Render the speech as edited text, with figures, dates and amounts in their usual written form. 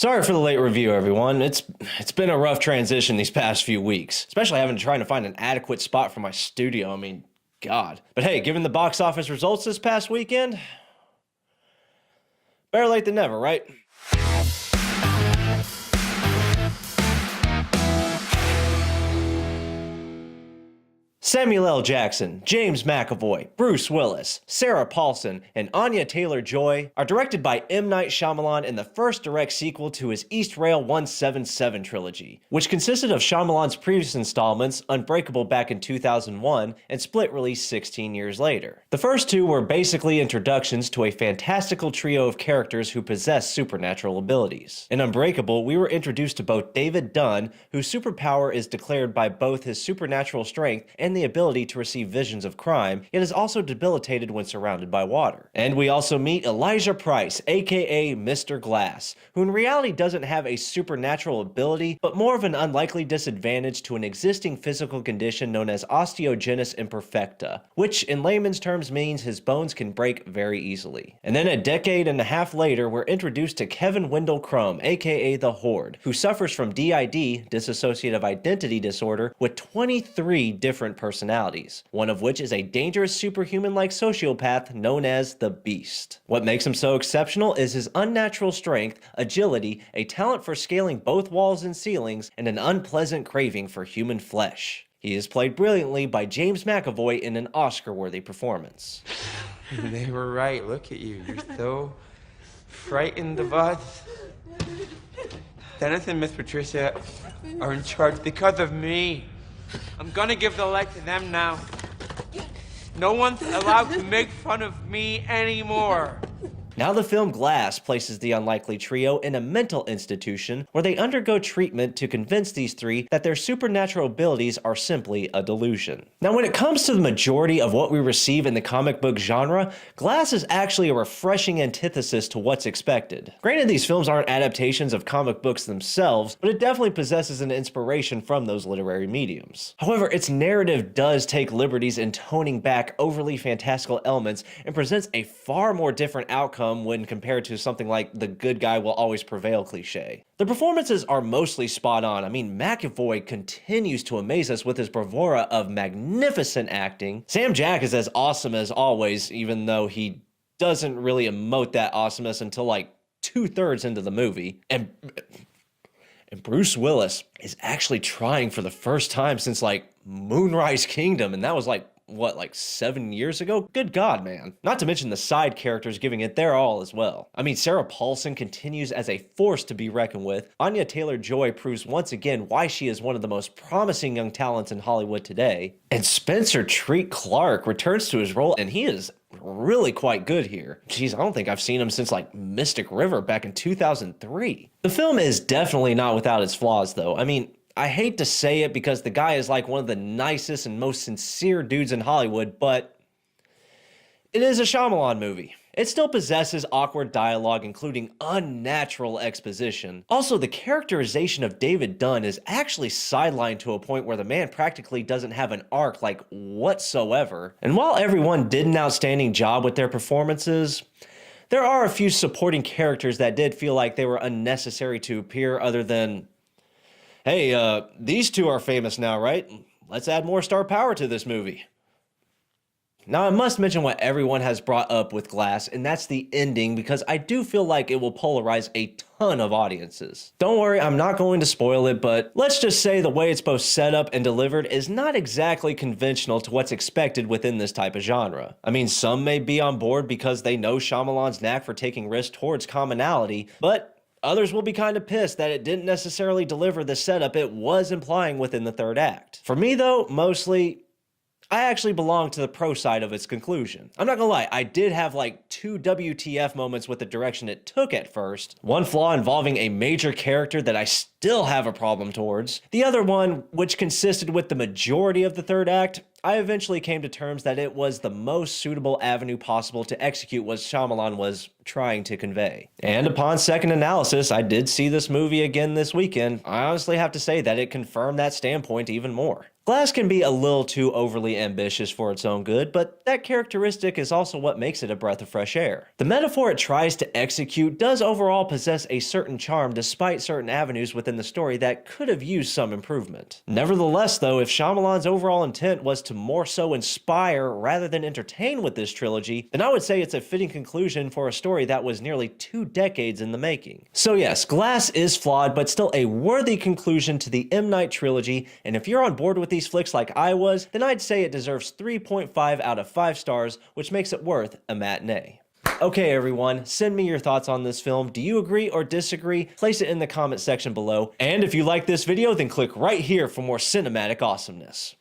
Sorry for the late review, everyone. It's been a rough transition these past few weeks, especially having to try to find an adequate spot for my studio. I mean, God. But hey, given the box office results this past weekend, better late than never, right? Samuel L. Jackson, James McAvoy, Bruce Willis, Sarah Paulson, and Anya Taylor-Joy are directed by M. Night Shyamalan in the first direct sequel to his Eastrail 177 trilogy, which consisted of Shyamalan's previous installments, Unbreakable back in 2001 and Split released 16 years later. The first two were basically introductions to a fantastical trio of characters who possess supernatural abilities. In Unbreakable, we were introduced to both David Dunn, whose superpower is declared by both his supernatural strength and the ability to receive visions of crime, yet is also debilitated when surrounded by water. And we also meet Elijah Price, aka Mr. Glass, who in reality doesn't have a supernatural ability, but more of an unlikely disadvantage to an existing physical condition known as osteogenesis imperfecta, which in layman's terms means his bones can break very easily. And then a decade and a half later, we're introduced to Kevin Wendell Crumb, aka the Horde, who suffers from DID, dissociative identity disorder, with 23 different personalities, one of which is a dangerous superhuman-like sociopath known as the Beast. What makes him so exceptional is his unnatural strength, agility, a talent for scaling both walls and ceilings, and an unpleasant craving for human flesh. He is played brilliantly by James McAvoy in an Oscar-worthy performance. They were right. Look at you. You're so frightened of us. Dennis and Miss Patricia are in charge because of me. I'm gonna give the light to them now. No one's allowed to make fun of me anymore. Now the film Glass places the unlikely trio in a mental institution where they undergo treatment to convince these three that their supernatural abilities are simply a delusion. Now when it comes to the majority of what we receive in the comic book genre, Glass is actually a refreshing antithesis to what's expected. Granted, these films aren't adaptations of comic books themselves, but it definitely possesses an inspiration from those literary mediums. However, its narrative does take liberties in toning back overly fantastical elements and presents a far more different outcome when compared to something like the good guy will always prevail cliche. The performances are mostly spot on. I mean, McAvoy continues to amaze us with his bravura of magnificent acting. Sam Jack is as awesome as always, even though he doesn't really emote that awesomeness until like 2/3 into the movie. And Bruce Willis is actually trying for the first time since like Moonrise Kingdom, and that was like what, like 7 years ago? Good God, man. Not to mention the side characters giving it their all as well. I mean, Sarah Paulson continues as a force to be reckoned with. Anya Taylor-Joy proves once again why she is one of the most promising young talents in Hollywood today. And Spencer Treat Clark returns to his role, and he is really quite good here. Jeez, I don't think I've seen him since like Mystic River back in 2003. The film is definitely not without its flaws though. I mean, I hate to say it because the guy is like one of the nicest and most sincere dudes in Hollywood, but it is a Shyamalan movie. It still possesses awkward dialogue, including unnatural exposition. Also, the characterization of David Dunn is actually sidelined to a point where the man practically doesn't have an arc like whatsoever. And while everyone did an outstanding job with their performances, there are a few supporting characters that did feel like they were unnecessary to appear other than, hey, these two are famous now, right? Let's add more star power to this movie. Now, I must mention what everyone has brought up with Glass, and that's the ending, because I do feel like it will polarize a ton of audiences. Don't worry, I'm not going to spoil it, but let's just say the way it's both set up and delivered is not exactly conventional to what's expected within this type of genre. I mean, some may be on board because they know Shyamalan's knack for taking risks towards commonality, but others will be kind of pissed that it didn't necessarily deliver the setup it was implying within the third act. For me though, mostly, I actually belong to the pro side of its conclusion. I'm not gonna lie, I did have like 2 WTF moments with the direction it took at first. One flaw involving a major character that I still have a problem towards. The other one, which consisted with the majority of the third act, I eventually came to terms that it was the most suitable avenue possible to execute what Shyamalan was trying to convey. And upon second analysis, I did see this movie again this weekend. I honestly have to say that it confirmed that standpoint even more. Glass can be a little too overly ambitious for its own good, but that characteristic is also what makes it a breath of fresh air. The metaphor it tries to execute does overall possess a certain charm despite certain avenues within the story that could have used some improvement. Nevertheless though, if Shyamalan's overall intent was to more so inspire rather than entertain with this trilogy, then I would say it's a fitting conclusion for a story that was nearly 2 decades in the making. So yes, Glass is flawed, but still a worthy conclusion to the M. Night trilogy, and if you're on board with these flicks like I was, then I'd say it deserves 3.5 out of 5 stars, which makes it worth a matinee. Okay everyone, send me your thoughts on this film. Do you agree or disagree? Place it in the comment section below. And if you like this video, then click right here for more cinematic awesomeness.